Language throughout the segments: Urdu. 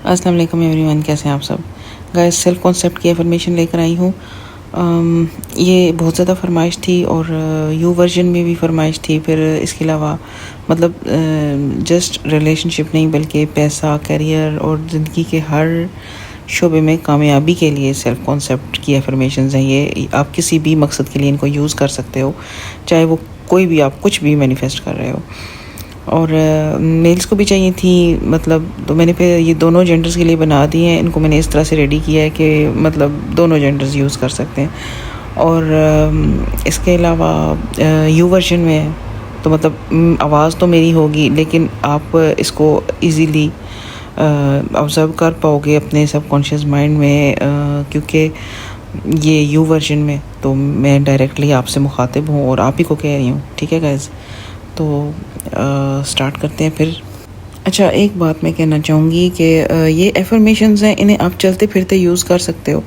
السلام علیکم ایوری ون، کیسے ہیں آپ سب؟ گائز، سیلف کانسیپٹ کی افرمیشن لے کر آئی ہوں۔ یہ بہت زیادہ فرمائش تھی اور یو ورژن میں بھی فرمائش تھی۔ پھر اس کے علاوہ مطلب جسٹ ریلیشن شپ نہیں بلکہ پیسہ، کیریئر اور زندگی کے ہر شعبے میں کامیابی کے لیے سیلف کانسیپٹ کی افرمیشنز ہیں۔ یہ آپ کسی بھی مقصد کے لیے ان کو یوز کر سکتے ہو، چاہے وہ کوئی بھی آپ کچھ بھی مینیفیسٹ کر رہے ہو۔ اور میلز کو بھی چاہیے تھی مطلب، تو میں نے پھر یہ دونوں جینڈرز کے لیے بنا دی ہیں۔ ان کو میں نے اس طرح سے ریڈی کیا ہے کہ مطلب دونوں جینڈرز یوز کر سکتے ہیں۔ اور اس کے علاوہ یو ورژن میں تو مطلب آواز تو میری ہوگی، لیکن آپ اس کو ایزیلی آبزرو کر پاؤ گے اپنے سب کانشیس مائنڈ میں، کیونکہ یہ یو ورژن میں تو میں ڈائریکٹلی آپ سے مخاطب ہوں اور آپ ہی کو کہہ رہی ہوں۔ ٹھیک ہے گائز، تو سٹارٹ کرتے ہیں پھر۔ اچھا، ایک بات میں کہنا چاہوں گی کہ یہ افرمیشنز ہیں، انہیں آپ چلتے پھرتے یوز کر سکتے ہو،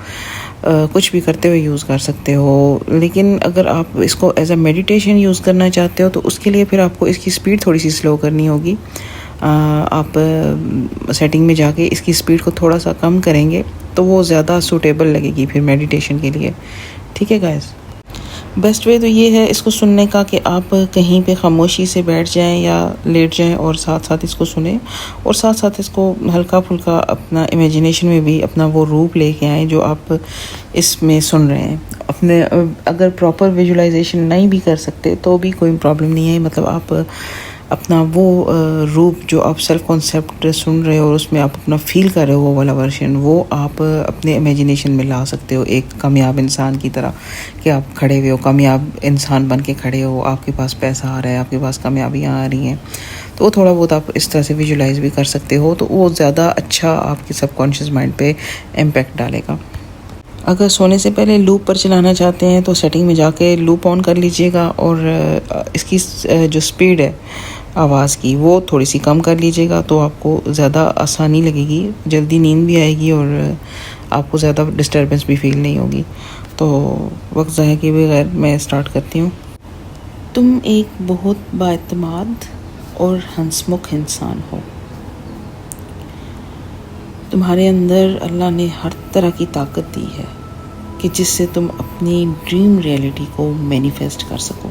کچھ بھی کرتے ہوئے یوز کر سکتے ہو، لیکن اگر آپ اس کو ایز اے میڈیٹیشن یوز کرنا چاہتے ہو تو اس کے لیے پھر آپ کو اس کی سپیڈ تھوڑی سی سلو کرنی ہوگی۔ آپ سیٹنگ میں جا کے اس کی سپیڈ کو تھوڑا سا کم کریں گے تو وہ زیادہ سوٹیبل لگے گی پھر میڈیٹیشن کے لیے۔ ٹھیک ہے گائز، بیسٹ وے تو یہ ہے اس کو سننے کا کہ آپ کہیں پہ خاموشی سے بیٹھ جائیں یا لیٹ جائیں اور ساتھ ساتھ اس کو سنیں، اور ساتھ ساتھ اس کو ہلکا پھلکا اپنا امیجنیشن میں بھی اپنا وہ روپ لے کے آئیں جو آپ اس میں سن رہے ہیں۔ اپنے اگر پراپر ویژولائزیشن نہیں بھی کر سکتے تو بھی کوئی پرابلم نہیں ہے، مطلب آپ اپنا وہ روپ جو آپ سیلف کانسیپٹ سن رہے ہو اور اس میں آپ اپنا فیل کر رہے ہو وہ والا ورژن، وہ آپ اپنے امیجنیشن میں لا سکتے ہو ایک کامیاب انسان کی طرح، کہ آپ کھڑے ہوئے ہو، کامیاب انسان بن کے کھڑے ہو، آپ کے پاس پیسہ آ رہا ہے، آپ کے پاس کامیابیاں آ رہی ہیں، تو وہ تھوڑا بہت آپ اس طرح سے ویژولائز بھی کر سکتے ہو، تو وہ زیادہ اچھا آپ کے سب کانشیس مائنڈ پہ امپیکٹ ڈالے گا۔ اگر سونے سے پہلے لوپ پر چلانا چاہتے ہیں تو سیٹنگ میں جا کے لوپ آن کر لیجئے گا، اور اس کی جو سپیڈ ہے آواز کی وہ تھوڑی سی کم کر لیجئے گا، تو آپ کو زیادہ آسانی لگے گی، جلدی نیند بھی آئے گی اور آپ کو زیادہ ڈسٹربنس بھی فیل نہیں ہوگی۔ تو وقت ضائع کیے بغیر میں سٹارٹ کرتی ہوں۔ تم ایک بہت بااعتماد اور ہنسمکھ انسان ہو۔ تمہارے اندر اللہ نے ہر طرح کی طاقت دی ہے کہ جس سے تم اپنی ڈریم ریئلٹی کو مینیفیسٹ کر سکو۔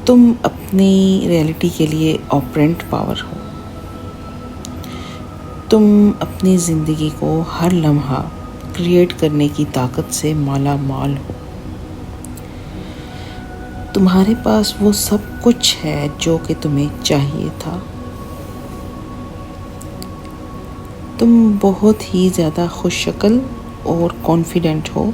تم اپنی ریئلٹی کے لیے آپرینٹ پاور ہو۔ تم اپنی زندگی کو ہر لمحہ کریٹ کرنے کی طاقت سے مالا مال ہو۔ تمہارے پاس وہ سب کچھ ہے جو کہ تمہیں چاہیے تھا۔ تم بہت ہی زیادہ خوش شکل اور کانفیڈنٹ ہو،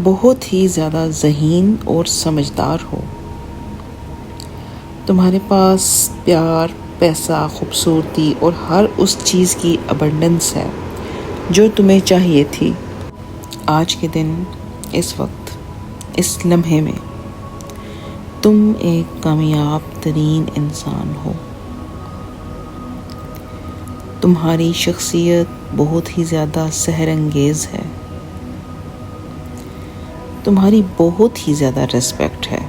بہت ہی زیادہ ذہین اور سمجھدار ہو۔ تمہارے پاس پیار، پیسہ، خوبصورتی اور ہر اس چیز کی ابنڈنس ہے جو تمہیں چاہیے تھی۔ آج کے دن، اس وقت، اس لمحے میں تم ایک کامیاب ترین انسان ہو۔ تمہاری شخصیت بہت ہی زیادہ سحر انگیز ہے۔ تمہاری بہت ہی زیادہ ریسپیکٹ ہے۔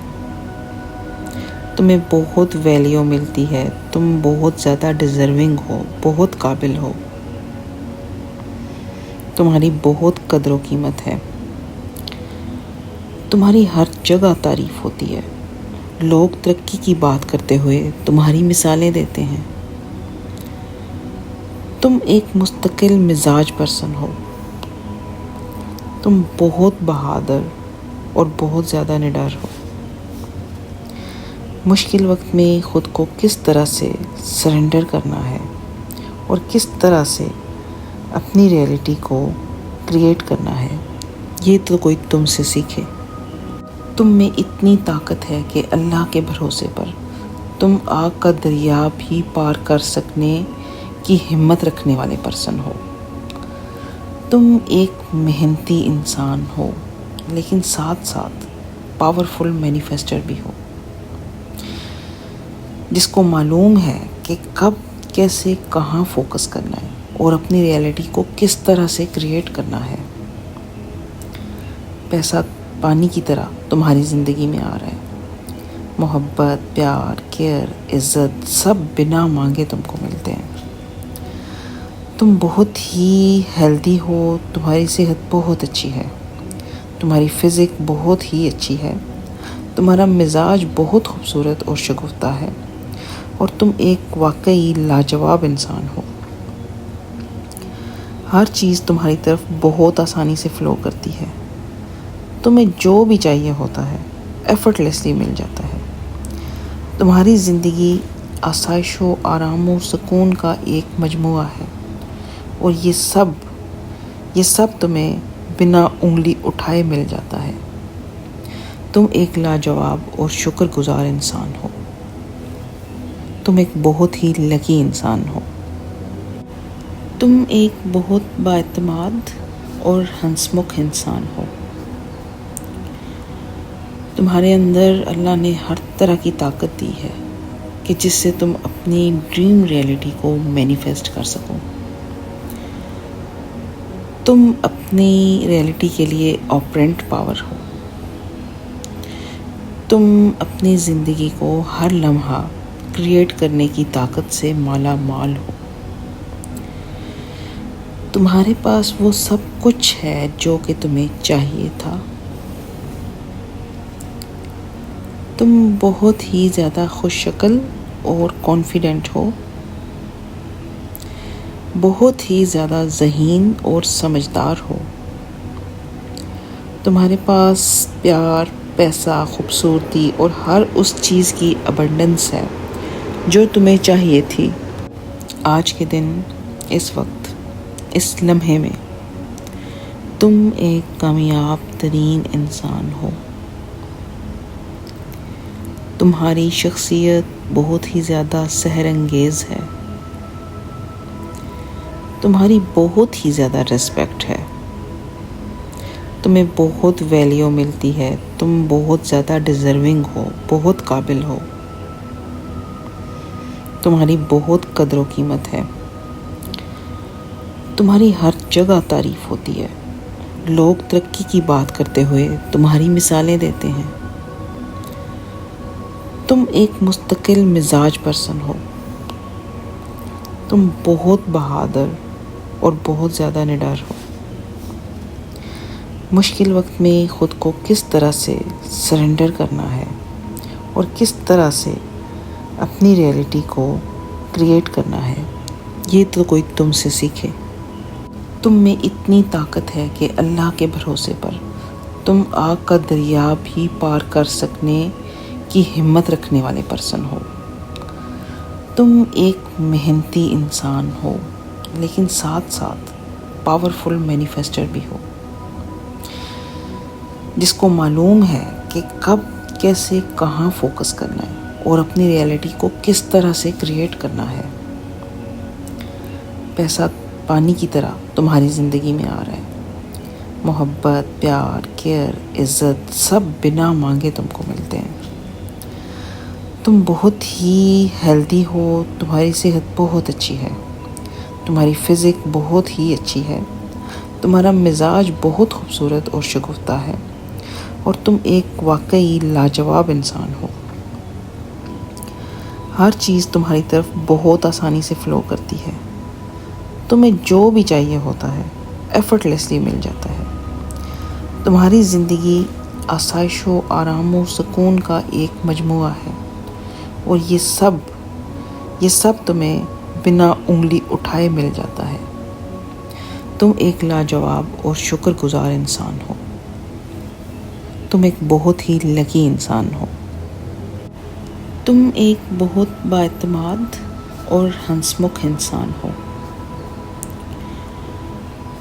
تمہیں بہت ویلیو ملتی ہے۔ تم بہت زیادہ ڈیزرونگ ہو، بہت قابل ہو۔ تمہاری بہت قدر و قیمت ہے۔ تمہاری ہر جگہ تعریف ہوتی ہے۔ لوگ ترقی کی بات کرتے ہوئے تمہاری مثالیں دیتے ہیں۔ تم ایک مستقل مزاج پرسن ہو۔ تم بہت بہادر اور بہت زیادہ نڈر ہو۔ مشکل وقت میں خود کو کس طرح سے سرنڈر کرنا ہے اور کس طرح سے اپنی ریئلٹی کو کریٹ کرنا ہے، یہ تو کوئی تم سے سیکھے۔ تم میں اتنی طاقت ہے کہ اللہ کے بھروسے پر تم آگ کا دریا بھی پار کر سکنے کی ہمت رکھنے والے پرسن ہو۔ تم ایک محنتی انسان ہو، لیکن ساتھ ساتھ پاورفل مینیفیسٹر بھی ہو، جس کو معلوم ہے کہ کب، کیسے، کہاں فوکس کرنا ہے اور اپنی ریئلٹی کو کس طرح سے کریٹ کرنا ہے۔ پیسہ پانی کی طرح تمہاری زندگی میں آ رہا ہے، محبت، پیار، کیئر، عزت سب بنا مانگے تم کو ملتے ہیں۔ تم بہت ہی ہیلدی ہو، تمہاری صحت بہت اچھی ہے، تمہاری فزک بہت ہی اچھی ہے، تمہارا مزاج بہت خوبصورت اور شگفتہ ہے، اور تم ایک واقعی لاجواب انسان ہو۔ ہر چیز تمہاری طرف بہت آسانی سے فلو کرتی ہے، تمہیں جو بھی چاہیے ہوتا ہے ایفرٹ لیسلی مل جاتا ہے۔ تمہاری زندگی آسائش و آرام و سکون کا ایک مجموعہ ہے، اور یہ سب تمہیں بنا انگلی اٹھائے مل جاتا ہے۔ تم ایک لاجواب اور شکر گزار انسان ہو، تم ایک بہت ہی لکی انسان ہو، تم ایک بہت بااعتماد اور ہنسمکھ انسان ہو۔ تمہارے اندر اللہ نے ہر طرح کی طاقت دی ہے کہ جس سے تم اپنی ڈریم ریئلٹی کو مینیفیسٹ کر سکو۔ تم اپنی ریئلٹی کے لیے آپرینٹ پاور ہو۔ تم اپنی زندگی کو ہر لمحہ کریٹ کرنے کی طاقت سے مالا مال ہو۔ تمہارے پاس وہ سب کچھ ہے جو کہ تمہیں چاہیے تھا۔ تم بہت ہی زیادہ خوش شکل اور کانفیڈنٹ ہو، بہت ہی زیادہ ذہین اور سمجھدار ہو۔ تمہارے پاس پیار، پیسہ، خوبصورتی اور ہر اس چیز کی ابنڈنس ہے جو تمہیں چاہیے تھی۔ آج کے دن، اس وقت، اس لمحے میں تم ایک کامیاب ترین انسان ہو۔ تمہاری شخصیت بہت ہی زیادہ سحر انگیز ہے، تمہاری بہت ہی زیادہ ریسپیکٹ ہے، تمہیں بہت ویلیو ملتی ہے، تم بہت زیادہ ڈیزرونگ ہو، بہت قابل ہو، تمہاری بہت قدر و قیمت ہے، تمہاری ہر جگہ تعریف ہوتی ہے، لوگ ترقی کی بات کرتے ہوئے تمہاری مثالیں دیتے ہیں۔ تم ایک مستقل مزاج پرسن ہو، تم بہت بہادر اور بہت زیادہ نڈر ہو۔ مشکل وقت میں خود کو کس طرح سے سرنڈر کرنا ہے اور کس طرح سے اپنی ریئلٹی کو کریٹ کرنا ہے، یہ تو کوئی تم سے سیکھے۔ تم میں اتنی طاقت ہے کہ اللہ کے بھروسے پر تم آگ کا دریا بھی پار کر سکنے کی ہمت رکھنے والے پرسن ہو۔ تم ایک محنتی انسان ہو، لیکن ساتھ ساتھ پاورفل مینیفیسٹر بھی ہو، جس کو معلوم ہے کہ کب، کیسے، کہاں فوکس کرنا ہے اور اپنی ریئلٹی کو کس طرح سے کریٹ کرنا ہے۔ پیسہ پانی کی طرح تمہاری زندگی میں آ رہا ہے، محبت، پیار، کیئر، عزت سب بنا مانگے تم کو ملتے ہیں۔ تم بہت ہی ہیلدی ہو، تمہاری صحت بہت اچھی ہے، تمہاری فزک بہت ہی اچھی ہے، تمہارا مزاج بہت خوبصورت اور شگفتہ ہے، اور تم ایک واقعی لاجواب انسان ہو۔ ہر چیز تمہاری طرف بہت آسانی سے فلو کرتی ہے، تمہیں جو بھی چاہیے ہوتا ہے ایفرٹ لیسلی مل جاتا ہے۔ تمہاری زندگی آسائش و آرام و سکون کا ایک مجموعہ ہے، اور یہ سب تمہیں بنا انگلی اٹھائے مل جاتا ہے۔ تم ایک لاجواب اور شکر گزار انسان ہو، تم ایک بہت ہی لکی انسان ہو، تم ایک بہت بااعتماد اور ہنسمکھ انسان ہو۔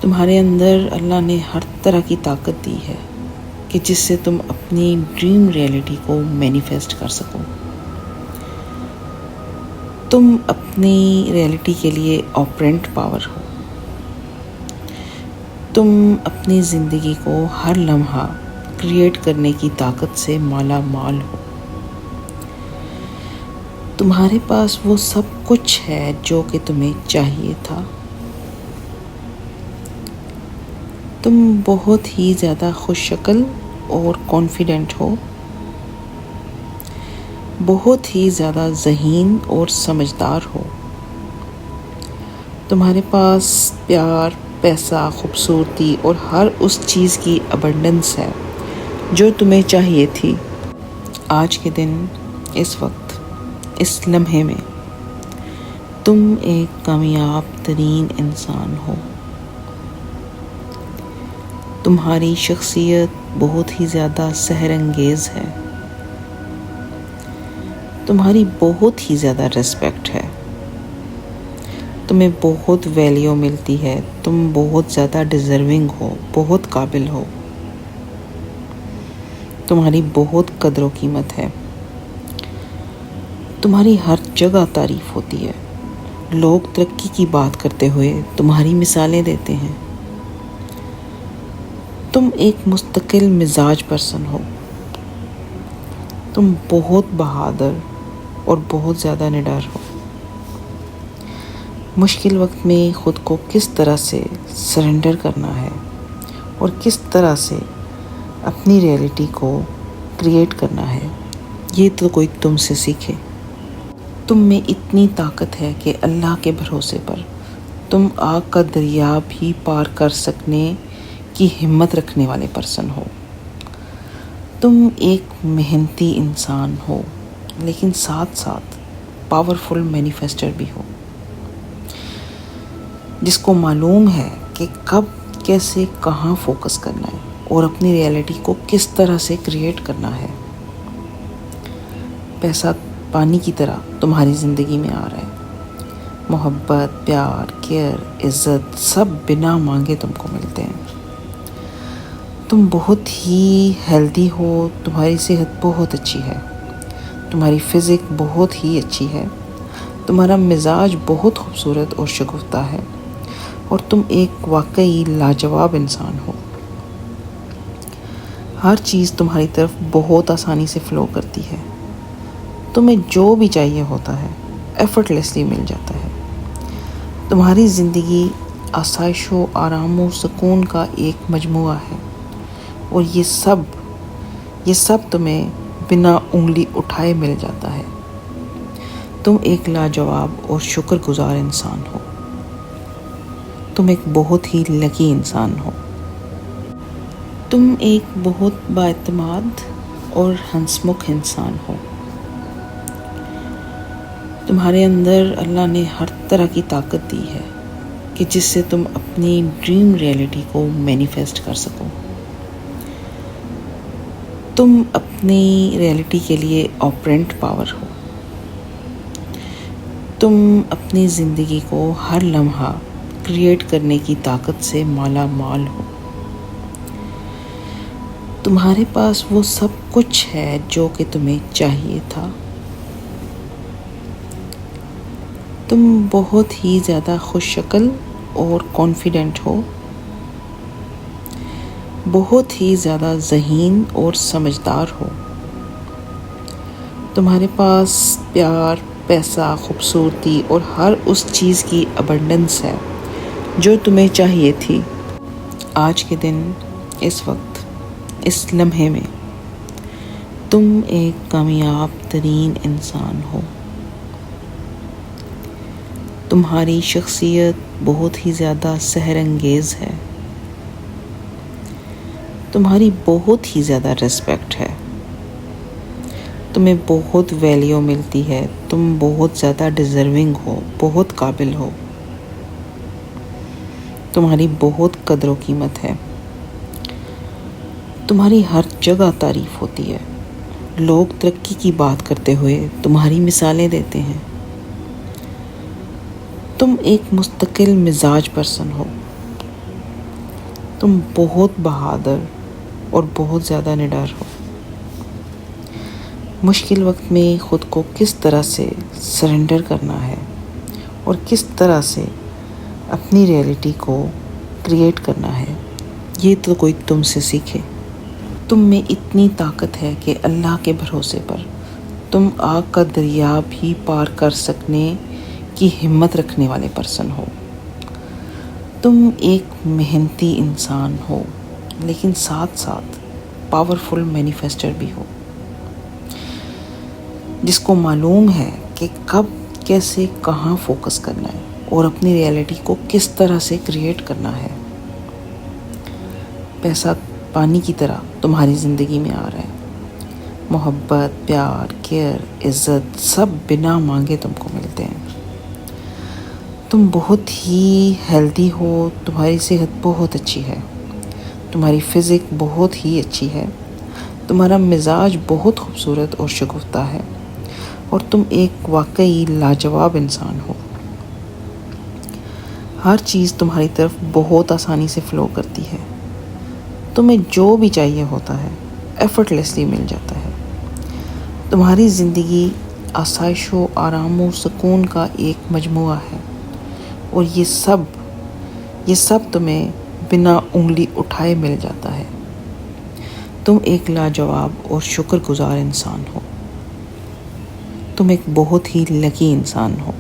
تمہارے اندر اللہ نے ہر طرح کی طاقت دی ہے کہ جس سے تم اپنی ڈریم ریئلٹی کو مینیفیسٹ کر سکو۔ تم اپنی ریئلٹی کے لیے آپرینٹ پاور ہو۔ تم اپنی زندگی کو ہر لمحہ کریٹ کرنے کی طاقت سے مالا مال ہو۔ تمہارے پاس وہ سب کچھ ہے جو کہ تمہیں چاہیے تھا۔ تم بہت ہی زیادہ خوش شکل اور کانفیڈنٹ ہو، بہت ہی زیادہ ذہین اور سمجھدار ہو. تمہارے پاس پیار، پیسہ، خوبصورتی اور ہر اس چیز کی ابنڈنس ہے جو تمہیں چاہیے تھی. آج کے دن، اس وقت، اس لمحے میں تم ایک کامیاب ترین انسان ہو. تمہاری شخصیت بہت ہی زیادہ سحر انگیز ہے. تمہاری بہت ہی زیادہ ریسپیکٹ ہے. تمہیں بہت ویلیو ملتی ہے. تم بہت زیادہ ڈیزرونگ ہو، بہت قابل ہو. تمہاری بہت قدر و قیمت ہے. تمہاری ہر جگہ تعریف ہوتی ہے. لوگ ترقی کی بات کرتے ہوئے تمہاری مثالیں دیتے ہیں. تم ایک مستقل مزاج پرسن ہو. تم بہت بہادر اور بہت زیادہ نڈر ہو. مشکل وقت میں خود کو کس طرح سے سرنڈر کرنا ہے اور کس طرح سے اپنی ریئلٹی کو کریٹ کرنا ہے، یہ تو کوئی تم سے سیکھے. تم میں اتنی طاقت ہے کہ اللہ کے بھروسے پر تم آگ کا دریا بھی پار کر سکنے کی ہمت رکھنے والے پرسن ہو. تم ایک محنتی انسان ہو، لیکن ساتھ ساتھ پاورفل مینیفیسٹر بھی ہو، جس کو معلوم ہے کہ کب، کیسے، کہاں فوکس کرنا ہے اور اپنی ریئلٹی کو کس طرح سے کریٹ کرنا ہے. پیسہ پانی کی طرح تمہاری زندگی میں آ رہا ہے. محبت، پیار، کیئر، عزت سب بنا مانگے تم کو ملتے ہیں. تم بہت ہی ہیلدی ہو. تمہاری صحت بہت اچھی ہے. تمہاری فزک بہت ہی اچھی ہے. تمہارا مزاج بہت خوبصورت اور شگفتہ ہے اور تم ایک واقعی لاجواب انسان ہو. ہر چیز تمہاری طرف بہت آسانی سے فلو کرتی ہے. تمہیں جو بھی چاہیے ہوتا ہے ایفرٹلیسلی مل جاتا ہے. تمہاری زندگی آسائش و آرام و سکون کا ایک مجموعہ ہے اور یہ سب تمہیں بنا انگلی اٹھائے مل جاتا ہے. تم ایک لاجواب اور شکر گزار انسان ہو. تم ایک بہت ہی لکی انسان ہو. تم ایک بہت بااعتماد اور ہنسمکھ انسان ہو. تمہارے اندر اللہ نے ہر طرح کی طاقت دی ہے کہ جس سے تم اپنی ڈریم ریئلٹی کو مینیفیسٹ کر سکو. تم اپنی ریئلٹی کے لیے آپرینٹ پاور ہو. تم اپنی زندگی کو ہر لمحہ کریٹ کرنے کی طاقت سے مالا مال ہو. تمہارے پاس وہ سب کچھ ہے جو کہ تمہیں چاہیے تھا. تم بہت ہی زیادہ خوش شکل اور کانفیڈنٹ ہو. بہت ہی زیادہ ذہین اور سمجھدار ہو. تمہارے پاس پیار، پیسہ، خوبصورتی اور ہر اس چیز کی ابنڈنس ہے جو تمہیں چاہیے تھی. آج کے دن، اس وقت، اس لمحے میں تم ایک کامیاب ترین انسان ہو. تمہاری شخصیت بہت ہی زیادہ سحر انگیز ہے. تمہاری بہت ہی زیادہ ریسپیکٹ ہے. تمہیں بہت ویلیو ملتی ہے. تم بہت زیادہ ڈیزرونگ ہو، بہت قابل ہو. تمہاری بہت قدر و قیمت ہے. تمہاری ہر جگہ تعریف ہوتی ہے. لوگ ترقی کی بات کرتے ہوئے تمہاری مثالیں دیتے ہیں. تم ایک مستقل مزاج پرسن ہو. تم بہت بہادر اور بہت زیادہ نڈر ہو. مشکل وقت میں خود کو کس طرح سے سرنڈر کرنا ہے اور کس طرح سے اپنی ریئلٹی کو کریٹ کرنا ہے، یہ تو کوئی تم سے سیکھے. تم میں اتنی طاقت ہے کہ اللہ کے بھروسے پر تم آگ کا دریا بھی پار کر سکنے کی ہمت رکھنے والے پرسن ہو. تم ایک محنتی انسان ہو، لیکن ساتھ ساتھ پاورفل مینیفیسٹر بھی ہو، جس کو معلوم ہے کہ کب کیسے کہاں فوکس کرنا ہے اور اپنی ریئلٹی کو کس طرح سے کریٹ کرنا ہے۔ پیسہ پانی کی طرح تمہاری زندگی میں آ رہا ہے۔ محبت، پیار، کیئر، عزت سب بنا مانگے تم کو ملتے ہیں۔ تم بہت ہی ہیلدی ہو، تمہاری صحت بہت اچھی ہے، تمہاری فزک بہت ہی اچھی ہے، تمہارا مزاج بہت خوبصورت اور شگفتہ ہے، اور تم ایک واقعی لاجواب انسان ہو۔ ہر چیز تمہاری طرف بہت آسانی سے فلو کرتی ہے۔ تمہیں جو بھی چاہیے ہوتا ہے ایفرٹلیسلی مل جاتا ہے۔ تمہاری زندگی آسائش و آرام و سکون کا ایک مجموعہ ہے، اور یہ سب تمہیں بنا انگلی اٹھائے مل جاتا ہے۔ تم ایک لاجواب اور شکر گزار انسان ہو۔ تم ایک بہت ہی لکی انسان ہو۔